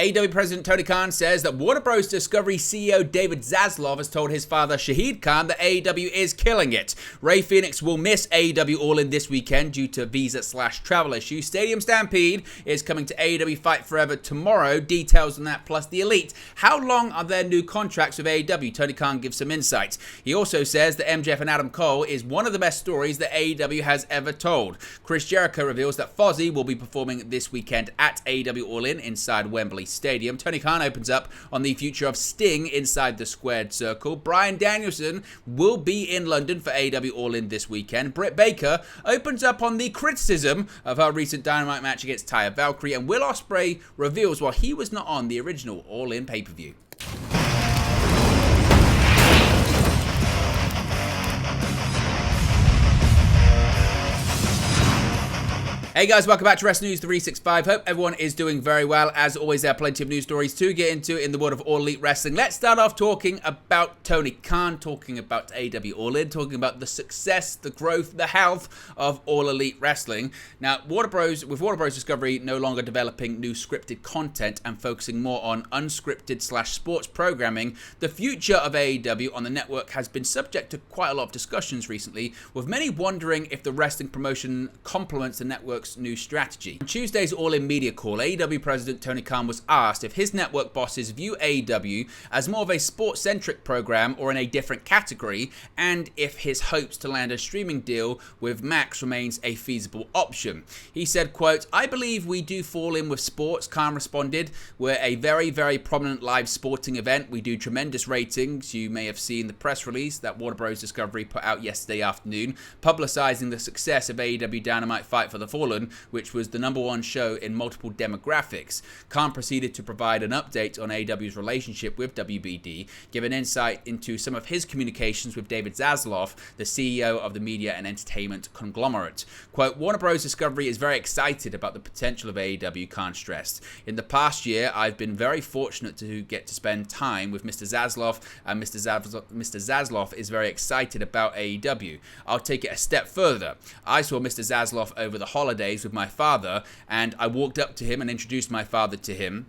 AEW President Tony Khan says that Warner Bros. Discovery CEO David Zaslav has told his father Shahid Khan that AEW is killing it. Rey Fénix will miss AEW All In this weekend due to visa/travel issues. Stadium Stampede is coming to AEW Fight Forever tomorrow. Details on that plus the Elite. How long are their new contracts with AEW? Tony Khan gives some insight. He also says that MJF and Adam Cole is one of the best stories that AEW has ever told. Chris Jericho reveals that Fozzy will be performing this weekend at AEW All In inside Wembley Stadium. Tony Khan opens up on the future of Sting inside the squared circle. Bryan Danielson will be in London for AEW All In this weekend. Britt Baker opens up on the criticism of her recent Dynamite match against Taya Valkyrie, and Will Osprey reveals why he was not on the original All In pay-per-view. Hey guys, welcome back to Wrestling News 365. Hope everyone is doing very well. As always, there are plenty of news stories to get into in the world of All Elite Wrestling. Let's start off talking about Tony Khan, talking about AEW All In, talking about the success, the growth, the health of All Elite Wrestling. Now, Warner Bros. Discovery no longer developing new scripted content and focusing more on unscripted/sports programming, the future of AEW on the network has been subject to quite a lot of discussions recently, with many wondering if the wrestling promotion complements the network's new strategy. On Tuesday's All In media call, AEW President Tony Khan was asked if his network bosses view AEW as more of a sports-centric program or in a different category, and if his hopes to land a streaming deal with Max remains a feasible option. He said, quote, "I believe we do fall in with sports," Khan responded. "We're a very, very prominent live sporting event. We do tremendous ratings. You may have seen the press release that Warner Bros. Discovery put out yesterday afternoon, publicizing the success of AEW Dynamite Fight for the Fallen, which was the #1 show in multiple demographics." Khan proceeded to provide an update on AEW's relationship with WBD, giving insight into some of his communications with David Zaslav, the CEO of the media and entertainment conglomerate. Quote, "Warner Bros. Discovery is very excited about the potential of AEW," Khan stressed. "In the past year, I've been very fortunate to get to spend time with Mr. Zaslav, and Mr. Zaslav is very excited about AEW. I'll take it a step further. I saw Mr. Zaslav over the holidays with my father, and I walked up to him and introduced my father to him.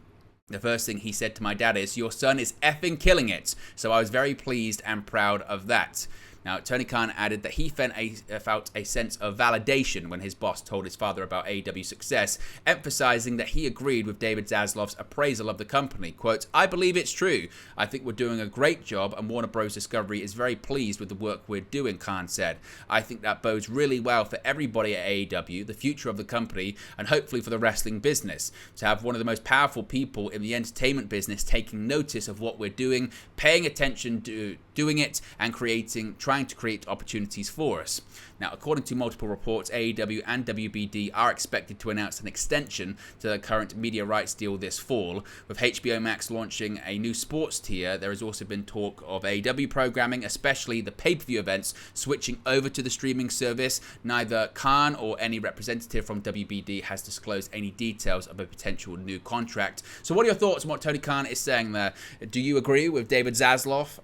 The first thing he said to my dad is, 'Your son is effing killing it.' So I was very pleased and proud of that." Now, Tony Khan added that he felt a sense of validation when his boss told his father about AEW's success, emphasizing that he agreed with David Zaslav's appraisal of the company. Quote, "I believe it's true. I think we're doing a great job, and Warner Bros. Discovery is very pleased with the work we're doing," Khan said. "I think that bodes really well for everybody at AEW, the future of the company, and hopefully for the wrestling business. To have one of the most powerful people in the entertainment business taking notice of what we're doing, paying attention to doing it, and trying to create opportunities for us." Now, according to multiple reports, AEW and WBD are expected to announce an extension to their current media rights deal this fall. With HBO Max launching a new sports tier, there has also been talk of AEW programming, especially the pay-per-view events, switching over to the streaming service. Neither Khan or any representative from WBD has disclosed any details of a potential new contract. So what are your thoughts on what Tony Khan is saying there? Do you agree with David Zaslav?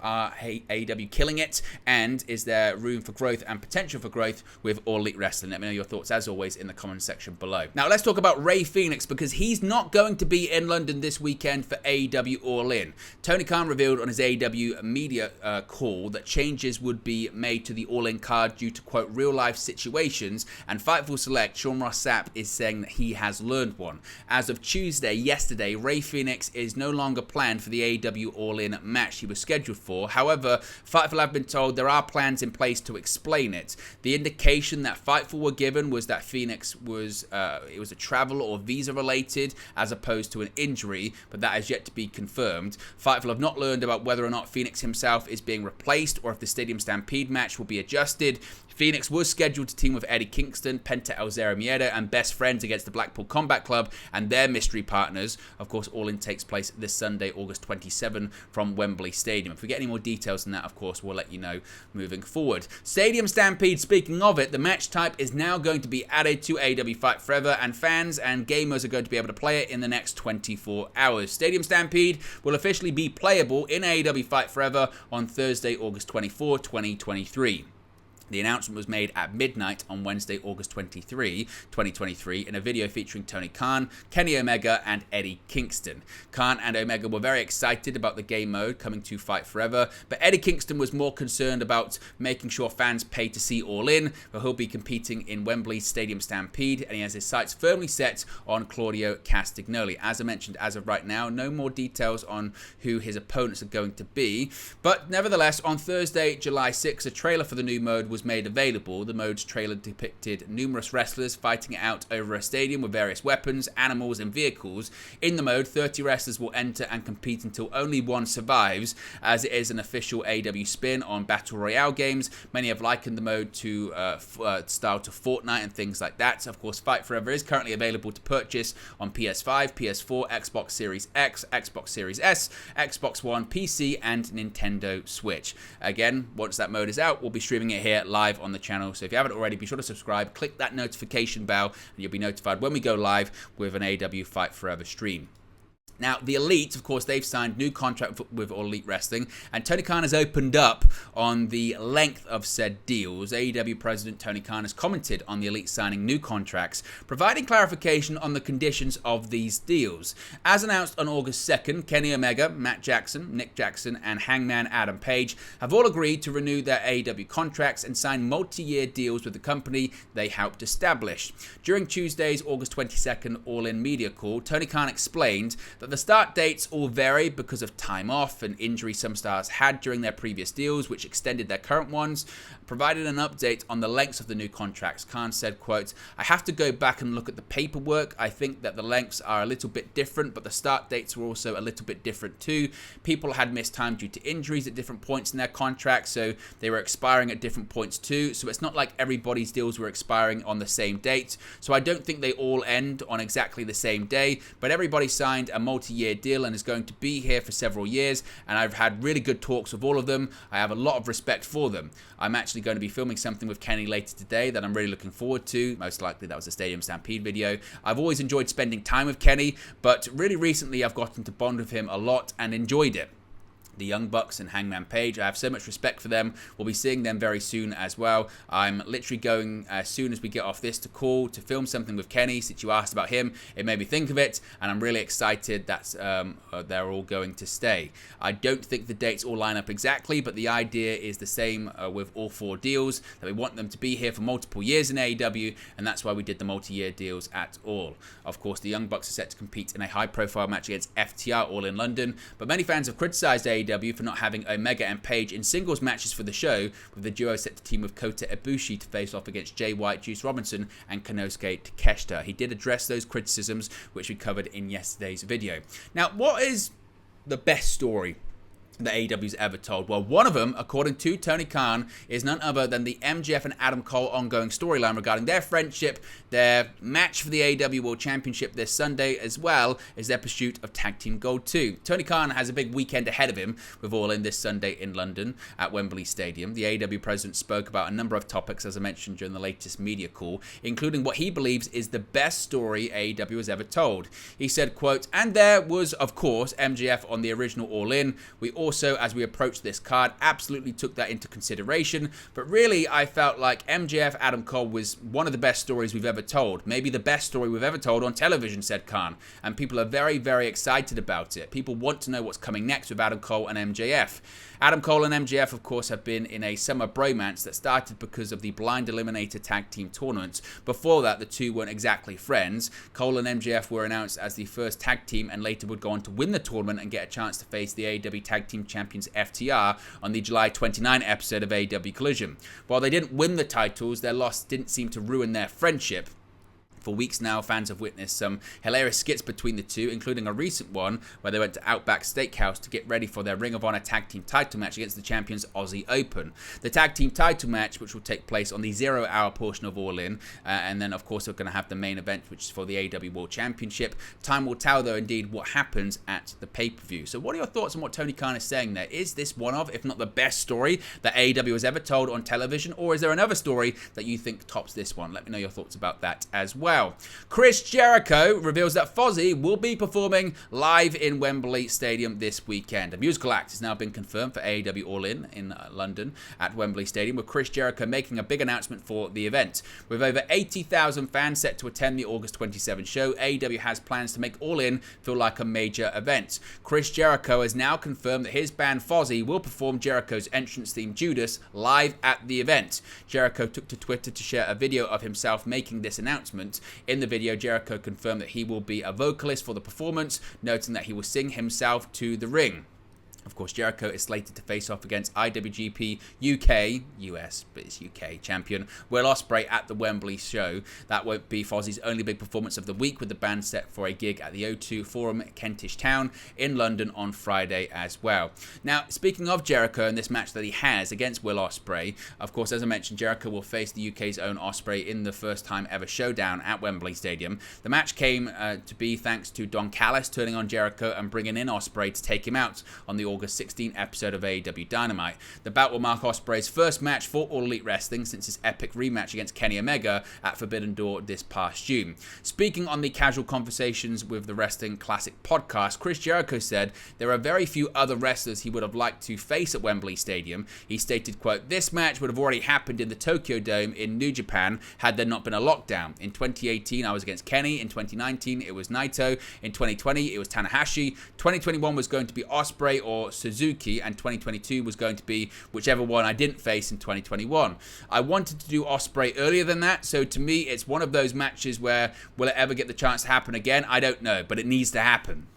AEW killing it? And is there room for growth and potential for growth with All Elite Wrestling? Let me know your thoughts, as always, in the comment section below. Now, let's talk about Rey Fénix, because he's not going to be in London this weekend for AEW All In. Tony Khan revealed on his AEW media call that changes would be made to the All In card due to, quote, "real-life situations," and Fightful Select, Sean Ross Sapp, is saying that he has learned one. As of yesterday, Rey Fénix is no longer planned for the AEW All In match he was scheduled for. However, Fightful have been told there are plans in place to explain it. The indication that Fightful were given was that Fénix was it was a travel or visa related as opposed to an injury, but that has yet to be confirmed. Fightful have not learned about whether or not Fénix himself is being replaced or if the Stadium Stampede match will be adjusted. Fénix was scheduled to team with Eddie Kingston, Penta El Zero Miedo, and Best Friends against the Blackpool Combat Club and their mystery partners. Of course, All In takes place this Sunday, August 27, from Wembley Stadium. If we get any more details on that, of course, we'll let you know moving forward. Stadium Stampede, speaking of it, the match type is now going to be added to AEW Fight Forever, and fans and gamers are going to be able to play it in the next 24 hours. Stadium Stampede will officially be playable in AEW Fight Forever on Thursday, August 24, 2023. The announcement was made at midnight on Wednesday, August 23, 2023, in a video featuring Tony Khan, Kenny Omega, and Eddie Kingston. Khan and Omega were very excited about the game mode coming to Fight Forever, but Eddie Kingston was more concerned about making sure fans pay to see All In, where he'll be competing in Wembley Stadium Stampede, and he has his sights firmly set on Claudio Castagnoli. As I mentioned, as of right now, no more details on who his opponents are going to be, but nevertheless, on Thursday, July 6, a trailer for the new mode was made available. The mode's trailer depicted numerous wrestlers fighting it out over a stadium with various weapons, animals, and vehicles. In the mode, 30 wrestlers will enter and compete until only one survives, as it is an official AEW spin on Battle Royale games. Many have likened the mode to style to Fortnite and things like that. Of course, Fight Forever is currently available to purchase on PS5, PS4, Xbox Series X, Xbox Series S, Xbox One, PC, and Nintendo Switch. Again, once that mode is out, we'll be streaming it here live on the channel. So if you haven't already, be sure to subscribe, click that notification bell, and you'll be notified when we go live with an AEW Fight Forever stream. Now, the Elite, of course, they've signed new contract with All Elite Wrestling, and Tony Khan has opened up on the length of said deals. AEW President Tony Khan has commented on the Elite signing new contracts, providing clarification on the conditions of these deals. As announced on August 2nd, Kenny Omega, Matt Jackson, Nick Jackson, and Hangman Adam Page have all agreed to renew their AEW contracts and sign multi-year deals with the company they helped establish. During Tuesday's August 22nd All In media call, Tony Khan explained that the start dates all vary because of time off and injury some stars had during their previous deals, which extended their current ones. Provided an update on the lengths of the new contracts, Khan said, quote, "I have to go back and look at the paperwork. I think that the lengths are a little bit different, but the start dates were also a little bit different too. People had missed time due to injuries at different points in their contracts, so they were expiring at different points too. So it's not like everybody's deals were expiring on the same date. So I don't think they all end on exactly the same day, but everybody signed a multi-year deal and is going to be here for several years, and I've had really good talks with all of them. I have a lot of respect for them. I'm actually going to be filming something with Kenny later today that I'm really looking forward to. Most likely that was a Stadium Stampede video. I've always enjoyed spending time with Kenny, but really recently I've gotten to bond with him a lot and enjoyed it. The Young Bucks and Hangman Page, I have so much respect for them. We'll be seeing them very soon as well. I'm literally going, as soon as we get off this to call, to film something with Kenny. Since you asked about him, it made me think of it, and I'm really excited that they're all going to stay. I don't think the dates all line up exactly, but the idea is the same with all four deals, that we want them to be here for multiple years in AEW, and that's why we did the multi-year deals at all. Of course, the Young Bucks are set to compete in a high-profile match against FTR, all in London, but many fans have criticised AEW for not having Omega and Page in singles matches for the show, with the duo set to team with Kota Ibushi to face off against Jay White, Juice Robinson, and Konosuke Takeshita. He did address those criticisms, which we covered in yesterday's video. Now, what is the best story that AEW's ever told? Well, one of them, according to Tony Khan, is none other than the MJF and Adam Cole ongoing storyline regarding their friendship, their match for the AEW World Championship this Sunday, as well as their pursuit of Tag Team Gold 2. Tony Khan has a big weekend ahead of him with All In this Sunday in London at Wembley Stadium. The AEW president spoke about a number of topics, as I mentioned during the latest media call, including what he believes is the best story AEW has ever told. He said, quote, "And there was, of course, MJF on the original All In. We also, as we approached this card, absolutely took that into consideration. But really, I felt like MJF Adam Cole was one of the best stories we've ever told. Maybe the best story we've ever told on television," said Khan. And people are very, very excited about it. People want to know what's coming next with Adam Cole and MJF. Adam Cole and MJF, of course, have been in a summer bromance that started because of the Blind Eliminator Tag Team tournaments. Before that, the two weren't exactly friends. Cole and MJF were announced as the first tag team and later would go on to win the tournament and get a chance to face the AEW Tag Team Champions FTR on the July 29 episode of AEW Collision. While they didn't win the titles, their loss didn't seem to ruin their friendship. For weeks now, fans have witnessed some hilarious skits between the two, including a recent one where they went to Outback Steakhouse to get ready for their Ring of Honor Tag Team title match against the champions Aussie Open. The Tag Team title match, which will take place on the 0 hour portion of All In, and then of course we're going to have the main event, which is for the AEW World Championship. Time will tell, though, indeed, what happens at the pay-per-view. So what are your thoughts on what Tony Khan is saying there? Is this one of, if not the best story that AEW has ever told on television, or is there another story that you think tops this one? Let me know your thoughts about that as well. well. Chris Jericho reveals that Fozzy will be performing live in Wembley Stadium this weekend. A musical act has now been confirmed for AEW All In London at Wembley Stadium, with Chris Jericho making a big announcement for the event. With over 80,000 fans set to attend the August 27 show, AEW has plans to make All In feel like a major event. Chris Jericho has now confirmed that his band Fozzy will perform Jericho's entrance theme Judas live at the event. Jericho took to Twitter to share a video of himself making this announcement. In the video, Jericho confirmed that he will be a vocalist for the performance, noting that he will sing himself to the ring. Of course, Jericho is slated to face off against IWGP US, but it's UK champion Will Osprey at the Wembley show. That won't be Fozzy's only big performance of the week, with the band set for a gig at the O2 Forum, Kentish Town in London on Friday as well. Now, speaking of Jericho and this match that he has against Will Osprey, of course, as I mentioned, Jericho will face the UK's own Osprey in the first time ever showdown at Wembley Stadium. The match came to be thanks to Don Callis turning on Jericho and bringing in Osprey to take him out on the August 16 episode of AEW Dynamite. The bout will mark Osprey's first match for All Elite Wrestling since his epic rematch against Kenny Omega at Forbidden Door this past June. Speaking on the Casual Conversations with the Wrestling Classic podcast, Chris Jericho said there are very few other wrestlers he would have liked to face at Wembley Stadium. He stated, quote, "This match would have already happened in the Tokyo Dome in New Japan had there not been a lockdown. In 2018, I was against Kenny. In 2019, it was Naito. In 2020, it was Tanahashi. 2021 was going to be Osprey or Suzuki, and 2022 was going to be whichever one I didn't face in 2021. I wanted to do Osprey earlier than that, so to me it's one of those matches where will it ever get the chance to happen again? I don't know, but it needs to happen."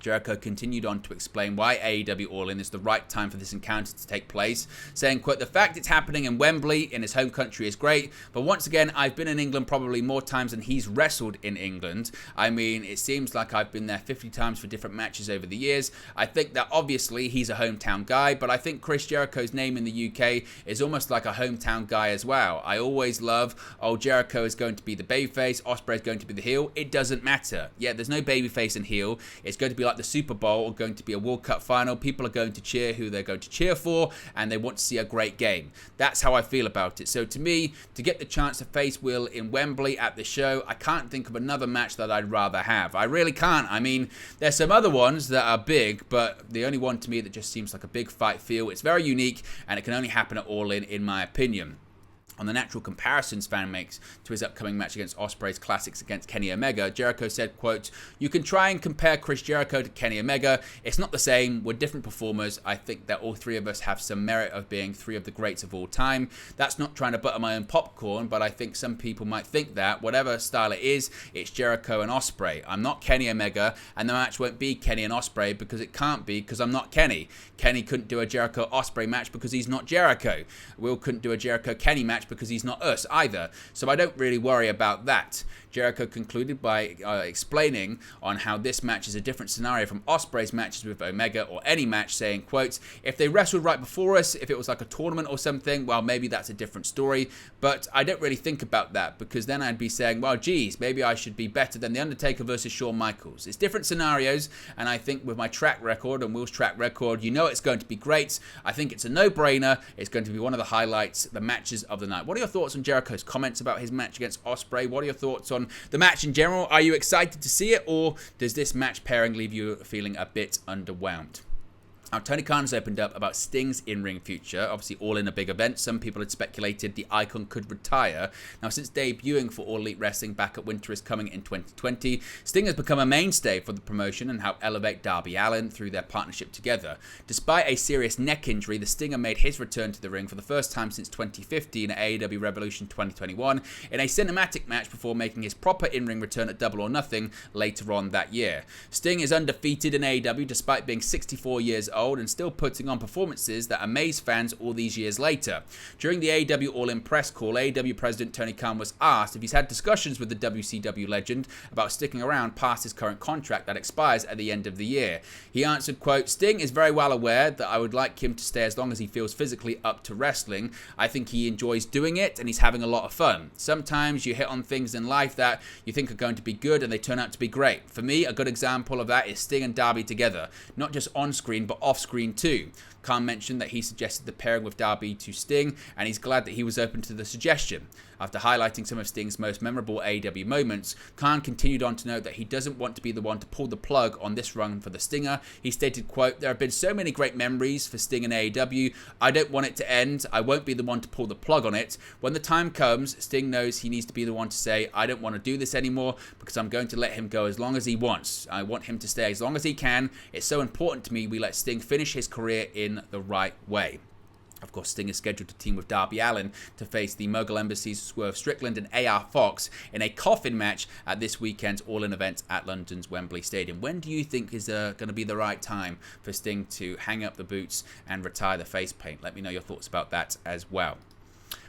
Jericho continued on to explain why AEW All In is the right time for this encounter to take place, saying, quote, "The fact it's happening in Wembley, in his home country, is great, but once again, I've been in England probably more times than he's wrestled in England. I mean, it seems like I've been there 50 times for different matches over the years. I think that obviously he's a hometown guy, but I think Chris Jericho's name in the UK is almost like a hometown guy as well. I always love, Jericho is going to be the babyface, Osprey is going to be the heel. It doesn't matter. Yeah, there's no babyface and heel. It's going to be like the Super Bowl or going to be a World Cup final. People are going to cheer who they're going to cheer for, and they want to see a great game. That's how I feel about it. So to me, to get the chance to face Will in Wembley at the show, I can't think of another match that I'd rather have. I really can't. I mean, there's some other ones that are big, but the only one to me that just seems like a big fight feel. It's very unique, and it can only happen at All In my opinion. On the natural comparisons fan makes to his upcoming match against Osprey's classics against Kenny Omega, Jericho said, quote, "You can try and compare Chris Jericho to Kenny Omega. It's not the same. We're different performers. I think that all three of us have some merit of being three of the greats of all time. That's not trying to butter my own popcorn, but I think some people might think that. Whatever style it is, it's Jericho and Osprey. I'm not Kenny Omega, and the match won't be Kenny and Osprey because it can't be, because I'm not Kenny. Kenny couldn't do a Jericho-Osprey match because he's not Jericho. Will couldn't do a Jericho-Kenny match because he's not us either, so I don't really worry about that." Jericho concluded by explaining on how this match is a different scenario from Osprey's matches with Omega or any match, saying, quote, "If they wrestled right before us, if it was like a tournament or something, well, maybe that's a different story, but I don't really think about that, because then I'd be saying, well, geez, maybe I should be better than The Undertaker versus Shawn Michaels. It's different scenarios, and I think with my track record and Will's track record, you know it's going to be great. I think it's a no-brainer. It's going to be one of the highlights, the matches of the night." What are your thoughts on Jericho's comments about his match against Osprey? What are your thoughts on the match in general? Are you excited to see it, or does this match pairing leave you feeling a bit underwhelmed? Now, Tony Khan has opened up about Sting's in-ring future, obviously All In a big event. Some people had speculated the Icon could retire. Now, since debuting for All Elite Wrestling back at Winter is Coming in 2020, Sting has become a mainstay for the promotion and helped elevate Darby Allin through their partnership together. Despite a serious neck injury, the Stinger made his return to the ring for the first time since 2015 at AEW Revolution 2021 in a cinematic match before making his proper in-ring return at Double or Nothing later on that year. Sting is undefeated in AEW despite being 64 years old and still putting on performances that amaze fans all these years later. During the AEW All In press call, AEW President Tony Khan was asked if he's had discussions with the WCW legend about sticking around past his current contract that expires at the end of the year. He answered, quote, "Sting is very well aware that I would like him to stay as long as he feels physically up to wrestling. I think he enjoys doing it and he's having a lot of fun. Sometimes you hit on things in life that you think are going to be good and they turn out to be great. For me, a good example of that is Sting and Darby together, not just on screen but off-screen too. Khan mentioned that he suggested the pairing with Darby to Sting, and he's glad that he was open to the suggestion. After highlighting some of Sting's most memorable AEW moments, Khan continued on to note that he doesn't want to be the one to pull the plug on this run for the Stinger. He stated, quote, "There have been so many great memories for Sting and AEW. I don't want it to end. I won't be the one to pull the plug on it. When the time comes, Sting knows he needs to be the one to say, I don't want to do this anymore because I'm going to let him go as long as he wants. I want him to stay as long as he can. It's so important to me we let Sting finish his career in the right way." Of course, Sting is scheduled to team with Darby Allin to face the Mogul Embassy's Swerve Strickland and AR Fox in a coffin match at this weekend's All-In event at London's Wembley Stadium. When do you think is going to be the right time for Sting to hang up the boots and retire the face paint? Let me know your thoughts about that as well.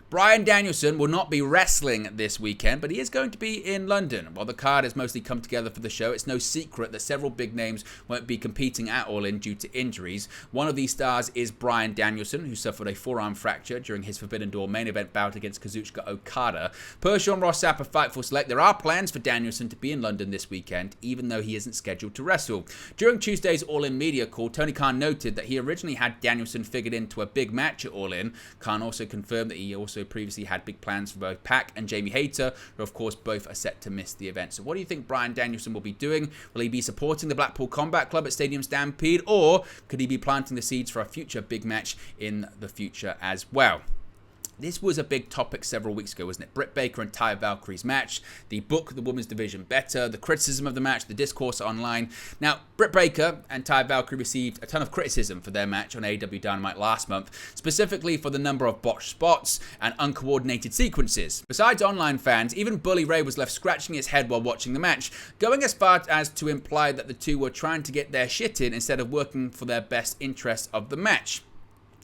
Bryan Danielson will not be wrestling this weekend, but he is going to be in London. While the card has mostly come together for the show, it's no secret that several big names won't be competing at All In due to injuries. One of these stars is Bryan Danielson, who suffered a forearm fracture during his Forbidden Door main event bout against Kazuchika Okada. Per Sean Ross Sapp of Fightful Select, there are plans for Danielson to be in London this weekend, even though he isn't scheduled to wrestle. During Tuesday's All In media call, Tony Khan noted that he originally had Danielson figured into a big match at All In. Khan also confirmed that he also previously had big plans for both Pac and Jamie Hayter, who of course both are set to miss the event. So what do you think Bryan Danielson will be doing? Will he be supporting the Blackpool Combat Club at Stadium Stampede, or could he be planting the seeds for a future big match in the future as well? This was a big topic several weeks ago, wasn't it? Britt Baker and Taya Valkyrie's match, the book the women's division better, the criticism of the match, the discourse online. Now, Britt Baker and Taya Valkyrie received a ton of criticism for their match on AEW Dynamite last month, specifically for the number of botched spots and uncoordinated sequences. Besides online fans, even Bully Ray was left scratching his head while watching the match, going as far as to imply that the two were trying to get their shit in instead of working for their best interests of the match.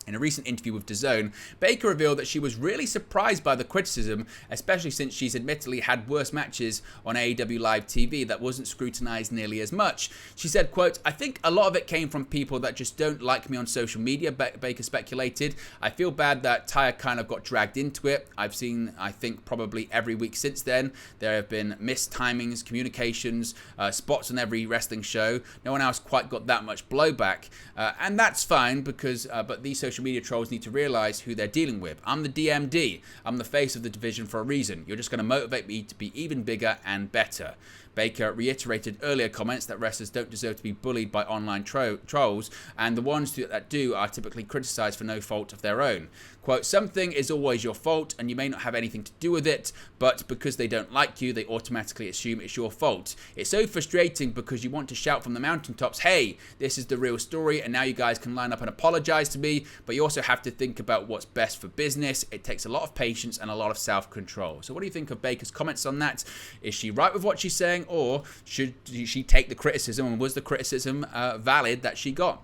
In a recent interview with DAZN, Baker revealed that she was really surprised by the criticism, especially since she's admittedly had worse matches on AEW Live TV that wasn't scrutinized nearly as much. She said, quote, "I think a lot of it came from people that just don't like me on social media," Baker speculated. "I feel bad that Taya kind of got dragged into it. I've seen, I think, probably every week since then. There have been missed timings, communications, spots on every wrestling show. No one else quite got that much blowback. And that's fine because, but these social media trolls need to realize who they're dealing with. I'm the DMD. I'm the face of the division for a reason. You're just going to motivate me to be even bigger and better." Baker reiterated earlier comments that wrestlers don't deserve to be bullied by online trolls, and the ones that do are typically criticized for no fault of their own. Quote, "Something is always your fault, and you may not have anything to do with it, but because they don't like you, they automatically assume it's your fault. It's so frustrating because you want to shout from the mountaintops, hey, this is the real story, and now you guys can line up and apologize to me, but you also have to think about what's best for business. It takes a lot of patience and a lot of self-control." So what do you think of Baker's comments on that? Is she right with what she's saying, or should she take the criticism, and was the criticism valid that she got?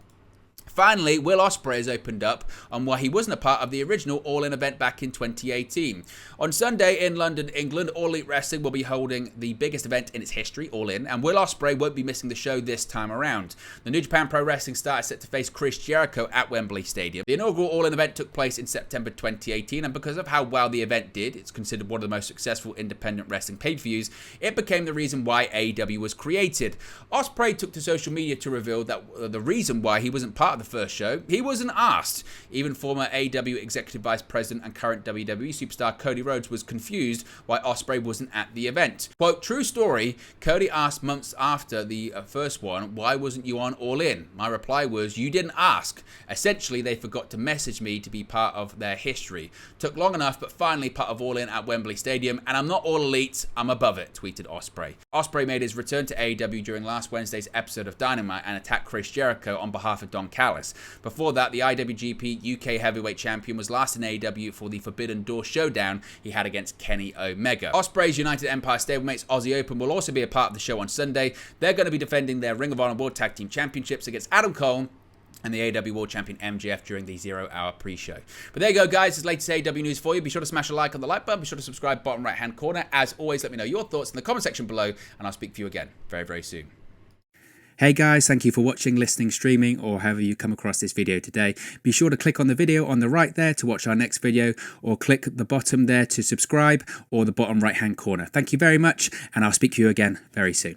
Finally, Will Osprey has opened up on why he wasn't a part of the original All In event back in 2018. On Sunday in London, England, All Elite Wrestling will be holding the biggest event in its history, All In, and Will Osprey won't be missing the show this time around. The New Japan Pro Wrestling star is set to face Chris Jericho at Wembley Stadium. The inaugural All In event took place in September 2018, and because of how well the event did, it's considered one of the most successful independent wrestling pay-per-views, it became the reason why AEW was created. Osprey took to social media to reveal that the reason why he wasn't part of the first show, he wasn't asked. Even former AEW Executive Vice President and current WWE superstar Cody Rhodes was confused why Osprey wasn't at the event. Quote, "True story, Cody asked months after the first one, why wasn't you on All In? My reply was, you didn't ask. Essentially, they forgot to message me to be part of their history. Took long enough, but finally part of All In at Wembley Stadium, and I'm not all elite, I'm above it," tweeted Osprey. Osprey made his return to AEW during last Wednesday's episode of Dynamite and attacked Chris Jericho on behalf of Don Callis. Before that, the IWGP UK Heavyweight Champion was last in AEW for the Forbidden Door showdown he had against Kenny Omega. Osprey's United Empire stablemates Aussie Open will also be a part of the show on Sunday. They're going to be defending their Ring of Honor World Tag Team Championships against Adam Cole and the AEW World Champion MJF during the 0-hour pre-show. But there you go, guys. This latest AEW news for you. Be sure to smash a like on the like button. Be sure to subscribe bottom right-hand corner. As always, let me know your thoughts in the comment section below, and I'll speak to you again very, very soon. Hey guys, thank you for watching, listening, streaming, or however you come across this video today. Be sure to click on the video on the right there to watch our next video, or click the bottom there to subscribe, or the bottom right-hand corner. Thank you very much, and I'll speak to you again very soon.